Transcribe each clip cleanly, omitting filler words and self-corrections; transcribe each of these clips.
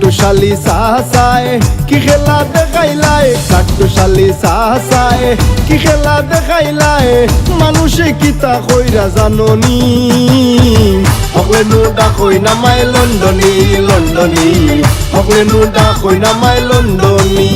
কাটুশালী সাহাসায় কি খেলা দেখাইলায়, কাটুশালী সাহাসায় কি খেলা দেখাইলায়, মানুষে কিতা কইরা জাননি, হকলে নুডা কই নামাই লন্ডনী লন্ডনী, হকলে নুডা কই নামাই লন্ডনী।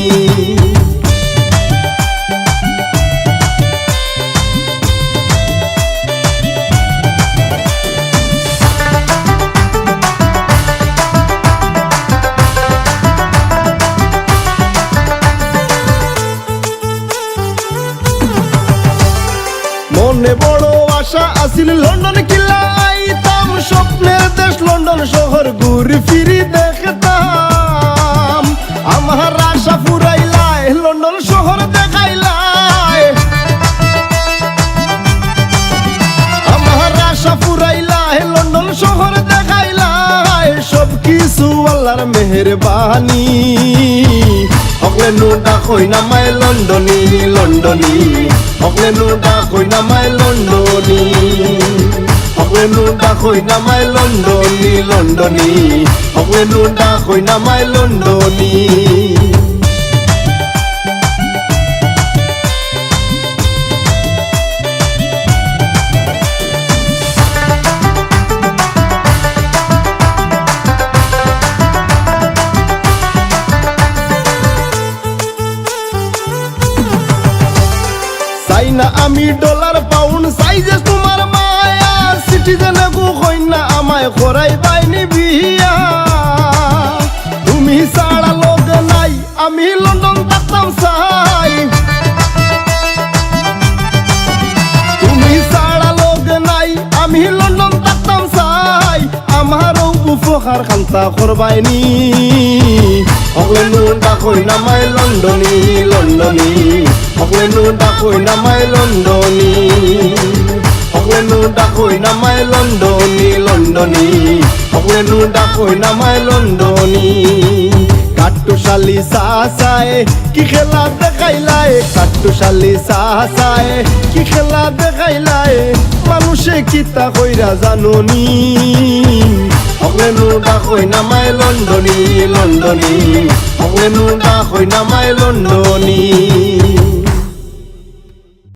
মনে বড় আশা আসিল লন্ডন কিলাইতাম, স্বপ্নের দেশ লন্ডন শহর ঘুরি ফিরি দেখতাম, আমার আশা ফুরাইলাই লন্ডন শহর দেখাইলাই, আমার আশা ফুরাইলাই লন্ডন শহর দেখাইলাই, সব কিছু আল্লাহর মেহেরবানি, হকলে নুডা কই নামাই লন্ডনী লন্ডনী, হকলে নুডা কই নামাই লন্ডনী, হকলে নুডা কই নামাই লন্ডনী লন্ডনী, হকলে নুডা কই নামাই লন্ডনী। চাই না আমি ডলার পাউন্ড চাই যে তোমার মায়া, সিটিজেন গো কইনা আমায় করাই বাইনি বিয়া, তুমি ছাড়া লোক নাই আমি লন্ডন থাকতাম চাই, তুমি ছাড়া লোক নাই আমি লন্ডন থাকতাম চাই, আমারও উপহার খান্তা করবাইনি, হকলে নুডা কই নামাই লন্ডনী লন্ডনী, হকলে নুডা কই নামাই লন্ডনী, হকলে নুডা কই নামাই লন্ডনী লন্ডনী, হকলে নুডা কই নামাই লন্ডনী। কাটুশালী সাহাসায় কি খেলা দেখাইলায়, কাটুশালী সাহাসায় কি খেলা দেখাইলায়, মানুষে কিতা কইরা জাননি, হকলে নুডা কই নামাই লন্ডনী লন্ডনী, হকলে নুডা কই নামাই লন্ডনী।